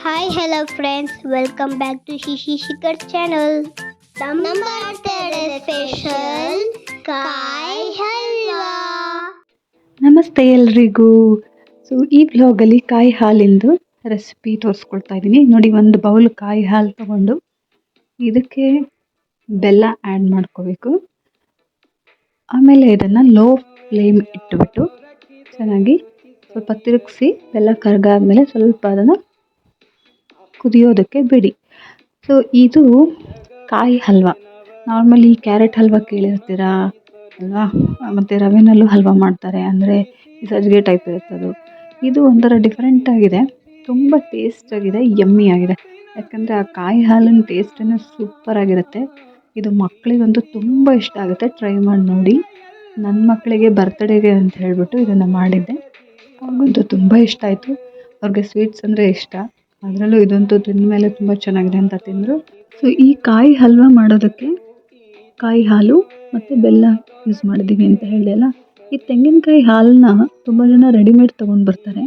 Hi, hello friends. Welcome back to Shishi Shikar channel. Number special Kai Halwa. ನಮಸ್ತೆ ಎಲ್ರಿಗೂ. ಈ ವ್ಲಾಗಲ್ಲಿ ಕಾಯಿ ಹಾಲಿಂದು ರೆಸಿಪಿ ತೋರಿಸ್ಕೊಡ್ತಾ ಇದ್ದೀನಿ. ನೋಡಿ, ಒಂದು ಬೌಲ್ ಕಾಯಿ ಹಾಲು ತಗೊಂಡು ಇದಕ್ಕೆ ಬೆಲ್ಲ ಆ್ಯಡ್ ಮಾಡ್ಕೋಬೇಕು. ಆಮೇಲೆ ಇದನ್ನು ಲೋ ಫ್ಲೇಮ್ ಇಟ್ಟುಬಿಟ್ಟು ಚೆನ್ನಾಗಿ ಸ್ವಲ್ಪ ತಿರುಗಿಸಿ ಬೆಲ್ಲ ಕರಗಾದ್ಮೇಲೆ ಸ್ವಲ್ಪ ಅದನ್ನು ಕುದಿಯೋದಕ್ಕೆ ಬಿಡಿ. ಇದು ಕಾಯಿ ಹಲ್ವಾ. ನಾರ್ಮಲಿ ಕ್ಯಾರೆಟ್ ಹಲ್ವಾ ಕೇಳಿರ್ತೀರಾ ಅಲ್ವಾ? ಮತ್ತು ರವೆನಲ್ಲೂ ಹಲ್ವಾ ಮಾಡ್ತಾರೆ, ಅಂದರೆ ಸಜ್ಜಿಗೆ ಟೈಪ್ ಇರುತ್ತದು. ಇದು ಒಂಥರ ಡಿಫ್ರೆಂಟ್ ಆಗಿದೆ, ತುಂಬ ಟೇಸ್ಟ್ ಆಗಿದೆ, ಯಮ್ಮಿ ಆಗಿದೆ. ಯಾಕಂದರೆ ಆ ಕಾಯಿ ಹಾಲಿನ ಟೇಸ್ಟನ್ನು ಸೂಪರ್ ಆಗಿರುತ್ತೆ. ಇದು ಮಕ್ಕಳಿಗಂತೂ ತುಂಬ ಇಷ್ಟ ಆಗುತ್ತೆ. ಟ್ರೈ ಮಾಡಿ ನೋಡಿ. ನನ್ನ ಮಕ್ಕಳಿಗೆ ಬರ್ತ್ಡೇಗೆ ಅಂತ ಹೇಳಿಬಿಟ್ಟು ಇದನ್ನು ಮಾಡಿದ್ದೆ. ಅವ್ರಿಗಂತೂ ತುಂಬ ಇಷ್ಟ ಆಯಿತು. ಅವ್ರಿಗೆ ಸ್ವೀಟ್ಸ್ ಅಂದರೆ ಇಷ್ಟ, ಅದರಲ್ಲೂ ಇದಂತೂ ತಿಂದ ಮೇಲೆ ತುಂಬ ಚೆನ್ನಾಗಿದೆ ಅಂತ ತಿಂದರು. ಈ ಕಾಯಿ ಹಲ್ವಾ ಮಾಡೋದಕ್ಕೆ ಕಾಯಿ ಹಾಲು ಮತ್ತು ಬೆಲ್ಲ ಯೂಸ್ ಮಾಡಿದ್ದೀವಿ ಅಂತ ಹೇಳಿದೆಲ್ಲ. ಈ ತೆಂಗಿನಕಾಯಿ ಹಾಲನ್ನ ತುಂಬ ಜನ ರೆಡಿಮೇಡ್ ತೊಗೊಂಡು ಬರ್ತಾರೆ.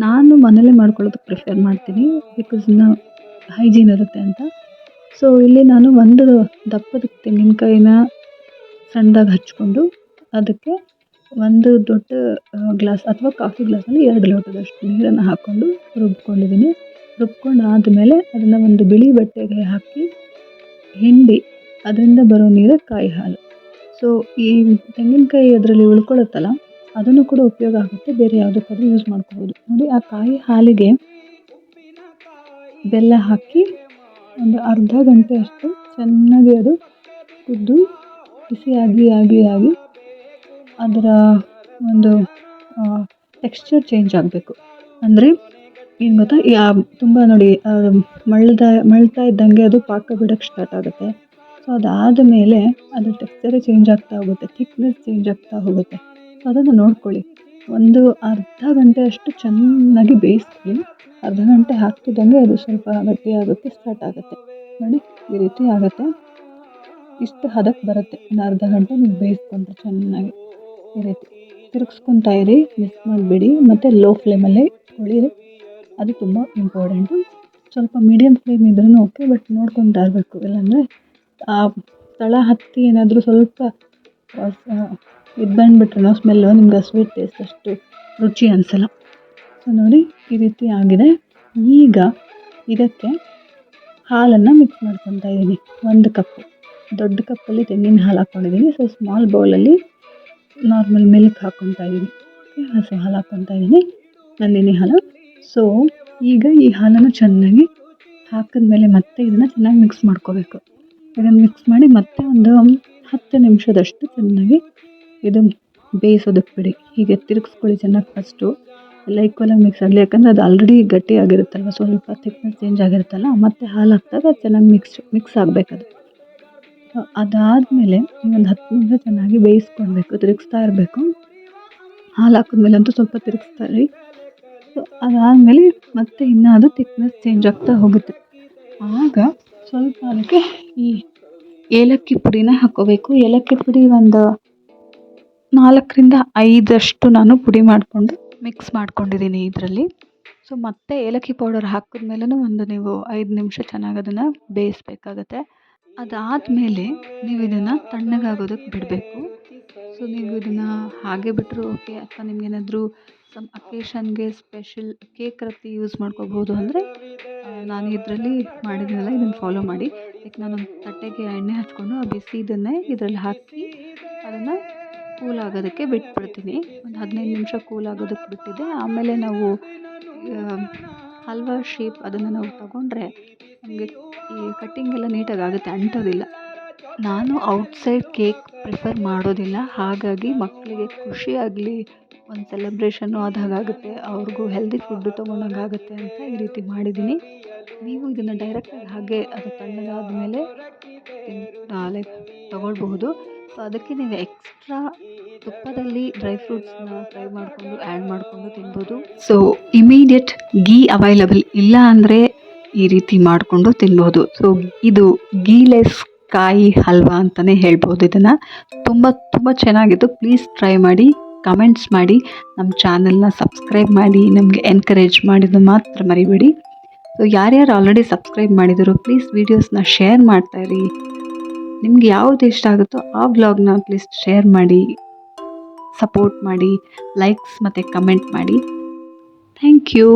ನಾನು ಮನೇಲೇ ಮಾಡ್ಕೊಳ್ಳೋದಕ್ಕೆ ಪ್ರಿಫರ್ ಮಾಡ್ತೀನಿ, ಬಿಕಾಸ್ ಹೈಜೀನ್ ಇರುತ್ತೆ ಅಂತ. ಇಲ್ಲಿ ನಾನು ಒಂದು ದಪ್ಪದ ತೆಂಗಿನಕಾಯಿನ ಸಣ್ಣದಾಗಿ ಹಚ್ಕೊಂಡು ಅದಕ್ಕೆ ಒಂದು ದೊಡ್ಡ ಗ್ಲಾಸ್ ಅಥವಾ ಕಾಫಿ ಗ್ಲಾಸಲ್ಲಿ 2 ಲೋಟದಷ್ಟು ನೀರನ್ನು ಹಾಕ್ಕೊಂಡು ರುಬ್ಕೊಂಡಿದ್ದೀನಿ. ರುಬ್ಕೊಂಡು ಆದಮೇಲೆ ಅದನ್ನು ಒಂದು ಬಿಳಿ ಬಟ್ಟೆಗೆ ಹಾಕಿ ಹಿಂಡಿ ಅದರಿಂದ ಬರೋ ನೀರೇ ಕಾಯಿ ಹಾಲು. ಈ ತೆಂಗಿನಕಾಯಿ ಅದರಲ್ಲಿ ಉಳ್ಕೊಳ್ಳುತ್ತಲ್ಲ, ಅದನ್ನು ಕೂಡ ಉಪಯೋಗ ಆಗುತ್ತೆ, ಬೇರೆ ಯಾವುದಕ್ಕಾದ್ರೂ ಯೂಸ್ ಮಾಡ್ಕೋಬೋದು. ನೋಡಿ, ಆ ಕಾಯಿ ಹಾಲಿಗೆ ಬೆಲ್ಲ ಹಾಕಿ ಒಂದು ಅರ್ಧ ಗಂಟೆ ಅಷ್ಟು ಚೆನ್ನಾಗಿ ಅದು ಕುದ್ದು ಬಿಸಿಯಾಗಿ ಆಗಿ ಅದರ ಒಂದು ಟೆಕ್ಸ್ಚರ್ ಚೇಂಜ್ ಆಗಬೇಕು. ಅಂದರೆ ಏನು ಗೊತ್ತಾ, ತುಂಬ ನೋಡಿ ಮಳ್ತಾ ಇದ್ದಂಗೆ ಅದು ಪಾಕ ಬಿಡೋಕ್ಕೆ ಸ್ಟಾರ್ಟ್ ಆಗುತ್ತೆ. ಅದಾದ ಮೇಲೆ ಅದು ಟೆಕ್ಸ್ಚರೇ ಚೇಂಜ್ ಆಗ್ತಾ ಹೋಗುತ್ತೆ, ಥಿಕ್ನೆಸ್ ಚೇಂಜ್ ಆಗ್ತಾ ಹೋಗುತ್ತೆ. ಅದನ್ನು ನೋಡ್ಕೊಳ್ಳಿ. ಒಂದು ಅರ್ಧ ಗಂಟೆ ಅಷ್ಟು ಚೆನ್ನಾಗಿ ಬೇಯಿಸ್ಕೊಳ್ಳಿ. ಅರ್ಧ ಗಂಟೆ ಹಾಕ್ತಿದ್ದಂಗೆ ಅದು ಸ್ವಲ್ಪ ಗಟ್ಟಿಯಾಗೋಕ್ಕೆ ಸ್ಟಾರ್ಟ್ ಆಗುತ್ತೆ. ನೋಡಿ, ಈ ರೀತಿ ಆಗುತ್ತೆ. ಇಷ್ಟು ಹದಕ್ಕೆ ಬರುತ್ತೆ. ಒಂದು ಅರ್ಧ ಗಂಟೆ ನೀವು ಬೇಯಿಸ್ಕೊಂಡ್ರೆ ಚೆನ್ನಾಗಿ ಈ ರೀತಿ ತಿರುಗಿಸ್ಕೊತಾ ಇರಿ, ಮಿಕ್ಸ್ ಮಾಡಿಬಿಡಿ. ಮತ್ತು ಲೋ ಫ್ಲೇಮಲ್ಲೇ ಇಟ್ಕೊಳ್ಳಿ, ಅದು ತುಂಬ ಇಂಪಾರ್ಟೆಂಟು. ಸ್ವಲ್ಪ ಮೀಡಿಯಮ್ ಫ್ಲೇಮ್ ಇದ್ರೂ ಓಕೆ, ಬಟ್ ನೋಡ್ಕೊತಾ ಇರಬೇಕು, ಇಲ್ಲಾಂದರೆ ಆ ತಳ ಹತ್ತಿ ಏನಾದರೂ ಸ್ವಲ್ಪ ಇದು ಬಂದುಬಿಟ್ರೆ ಸ್ಮೆಲ್ಲು ನಿಮ್ಗೆ ಸ್ವೀಟ್ ಟೇಸ್ಟ್ ಅಷ್ಟು ರುಚಿ ಅನಿಸಲ್ಲ. ನೋಡಿ, ಈ ರೀತಿ ಆಗಿದೆ. ಈಗ ಇದಕ್ಕೆ ಹಾಲನ್ನು ಮಿಕ್ಸ್ ಮಾಡ್ಕೊತಾ ಇದ್ದೀನಿ. 1 ಕಪ್ಪು ದೊಡ್ಡ ಕಪ್ಪಲ್ಲಿ ತೆಂಗಿನ ಹಾಲು ಹಾಕ್ಕೊಂಡಿದ್ದೀನಿ. ಸ್ಮಾಲ್ ಬೌಲಲ್ಲಿ ನಾರ್ಮಲ್ ಮಿಲ್ಕ್ ಹಾಕ್ಕೊತಾ ಇದ್ದೀನಿ, ಹಸಿ ಹಾಲು ಹಾಕ್ಕೊತಾ ಇದ್ದೀನಿ, ನಂದಿನಿ ಹಾಲು. ಈಗ ಈ ಹಾಲನ್ನು ಚೆನ್ನಾಗಿ ಹಾಕಿದ್ಮೇಲೆ ಮತ್ತೆ ಇದನ್ನು ಚೆನ್ನಾಗಿ ಮಿಕ್ಸ್ ಮಾಡ್ಕೋಬೇಕು. ಇದನ್ನು ಮಿಕ್ಸ್ ಮಾಡಿ ಮತ್ತೆ ಒಂದು 10 ನಿಮಿಷದಷ್ಟು ಚೆನ್ನಾಗಿ ಇದು ಬೇಯಿಸೋದಕ್ಕೆ ಬಿಡಿ. ಹೀಗೆ ತಿರುಗಿಸ್ಕೊಳ್ಳಿ ಚೆನ್ನಾಗಿ. ಫಸ್ಟು ಎಲ್ಲ ಈಕ್ವಲಾಗಿ ಮಿಕ್ಸ್ ಆಗಲಿ, ಯಾಕಂದರೆ ಅದು ಆಲ್ರೆಡಿ ಗಟ್ಟಿಯಾಗಿರುತ್ತಲ್ವ, ಸ್ವಲ್ಪ ಥಿಕ್ನೆಸ್ ಚೇಂಜ್ ಆಗಿರುತ್ತಲ್ಲ, ಮತ್ತು ಹಾಲು ಹಾಕಿದಾಗ ಅದು ಚೆನ್ನಾಗಿ ಮಿಕ್ಸ್ ಆಗಬೇಕದು. ಅದಾದಮೇಲೆ ಒಂದು 10 ನಿಮಿಷ ಚೆನ್ನಾಗಿ ಬೇಯಿಸ್ಕೊಳ್ಬೇಕು, ತಿರುಗಿಸ್ತಾ ಇರಬೇಕು. ಹಾಲು ಹಾಕಿದ್ಮೇಲೆ ಅಂತೂ ಸ್ವಲ್ಪ ತಿರುಗಿಸ್ತಾ ಇರಿ. ಅದಾದಮೇಲೆ ಮತ್ತೆ ಇನ್ನೂ ಅದು ಥಿಕ್ನೆಸ್ ಚೇಂಜ್ ಆಗ್ತಾ ಹೋಗುತ್ತೆ. ಆಗ ಸ್ವಲ್ಪ ಅದಕ್ಕೆ ಈ ಏಲಕ್ಕಿ ಪುಡಿನ ಹಾಕ್ಕೋಬೇಕು. ಏಲಕ್ಕಿ ಪುಡಿ ಒಂದು 4ರಿಂದ 5 ನಾನು ಪುಡಿ ಮಾಡಿಕೊಂಡು ಮಿಕ್ಸ್ ಮಾಡ್ಕೊಂಡಿದ್ದೀನಿ ಇದರಲ್ಲಿ. ಮತ್ತೆ ಏಲಕ್ಕಿ ಪೌಡರ್ ಹಾಕಿದ್ಮೇಲೆ ನೀವು 5 ನಿಮಿಷ ಚೆನ್ನಾಗಿ ಅದನ್ನು ಬೇಯಿಸ್ಬೇಕಾಗತ್ತೆ. ಅದಾದಮೇಲೆ ನೀವು ಇದನ್ನು ತಣ್ಣಗಾಗೋದಕ್ಕೆ ಬಿಡಬೇಕು. ನೀವು ಇದನ್ನು ಹಾಗೆ ಬಿಟ್ಟರು ಓಕೆ, ಅಥವಾ ನಿಮಗೇನಾದರೂ ಸಮ್ ಅಕೇಶನ್ಗೆ ಸ್ಪೆಷಲ್ ಕೇಕ್ ರೀತಿ ಯೂಸ್ ಮಾಡ್ಕೋಬೋದು. ಅಂದರೆ ನಾನು ಇದರಲ್ಲಿ ಮಾಡಿದ್ದೀನಲ್ಲ, ಇದನ್ನು ಫಾಲೋ ಮಾಡಿ. ನಾನೊಂದು ತಟ್ಟೆಗೆ ಎಣ್ಣೆ ಹಚ್ಕೊಂಡು ಆ ಬಿಸಿ ಇದನ್ನೇ ಇದರಲ್ಲಿ ಹಾಕಿ ಅದನ್ನು ಕೂಲ್ ಆಗೋದಕ್ಕೆ ಬಿಟ್ಬಿಡ್ತೀನಿ. ಒಂದು 15 ನಿಮಿಷ ಕೂಲ್ ಆಗೋದಕ್ಕೆ ಬಿಟ್ಟಿದ್ದೆ. ಆಮೇಲೆ ನಾವು ಹಲ್ವಾ ಶೇಪ್ ಅದನ್ನು ನಾವು ತಗೊಂಡ್ರೆ ನಮಗೆ ಈ ಕಟ್ಟಿಂಗ್ ಎಲ್ಲ ನೀಟಾಗಿ ಆಗುತ್ತೆ, ಅಂಟೋದಿಲ್ಲ. ನಾನು ಔಟ್ಸೈಡ್ ಕೇಕ್ ಪ್ರಿಫರ್ ಮಾಡೋದಿಲ್ಲ, ಹಾಗಾಗಿ ಮಕ್ಕಳಿಗೆ ಖುಷಿ ಆಗಲಿ, ಒಂದು ಸೆಲೆಬ್ರೇಷನ್ನು ಆದಾಗುತ್ತೆ, ಅವ್ರಿಗೂ ಹೆಲ್ದಿ ಫುಡ್ಡು ತೊಗೊಂಡಂಗಾಗುತ್ತೆ ಅಂತ ಈ ರೀತಿ ಮಾಡಿದ್ದೀನಿ. ನೀವು ಇದನ್ನು ಡೈರೆಕ್ಟಾಗಿ ಹಾಗೆ ಅದು ತಣ್ಣಗಾದ ಮೇಲೆ ಲೈಕ್ ತೊಗೊಳ್ಬಹುದು. ಅದಕ್ಕೆ ನೀವು ಎಕ್ಸ್ಟ್ರಾ ತುಪ್ಪದಲ್ಲಿ ಡ್ರೈ ಫ್ರೂಟ್ಸ್ನ ಫ್ರೈ ಮಾಡಿಕೊಂಡು ಆ್ಯಡ್ ಮಾಡಿಕೊಂಡು ತಿನ್ಬೋದು. ಇಮಿಡಿಯೇಟ್ ಗೀ ಅವೈಲಬಲ್ ಇಲ್ಲ ಅಂದರೆ ಈ ರೀತಿ ಮಾಡಿಕೊಂಡು ತಿನ್ಬೋದು. ಇದು ಗೀಲೆಸ್ ಕಾಯಿ ಹಲ್ವಾ ಅಂತಲೇ ಹೇಳ್ಬೋದು. ಇದನ್ನು ತುಂಬ ಚೆನ್ನಾಗಿತ್ತು. ಪ್ಲೀಸ್ ಟ್ರೈ ಮಾಡಿ, ಕಮೆಂಟ್ಸ್ ಮಾಡಿ, ನಮ್ಮ ಚಾನಲ್ನ ಸಬ್ಸ್ಕ್ರೈಬ್ ಮಾಡಿ, ನಮಗೆ ಎನ್ಕರೇಜ್ ಮಾಡಿದ್ದು ಮಾತ್ರ ಮರಿಬೇಡಿ. ಸೊ ಯಾರ್ಯಾರು ಆಲ್ರೆಡಿ ಸಬ್ಸ್ಕ್ರೈಬ್ ಮಾಡಿದ್ರು ಪ್ಲೀಸ್ ವೀಡಿಯೋಸ್ನ ಶೇರ್ ಮಾಡ್ತಾ ಇರಿ. ನಿಮ್ಗೆ ಯಾವುದು ಇಷ್ಟ ಆಗುತ್ತೋ ಆ ವ್ಲಾಗ್ನ ಪ್ಲೀಸ್ ಶೇರ್ ಮಾಡಿ, ಸಪೋರ್ಟ್ ಮಾಡಿ, ಲೈಕ್ಸ್ ಮತ್ತು ಕಮೆಂಟ್ ಮಾಡಿ. Thank you.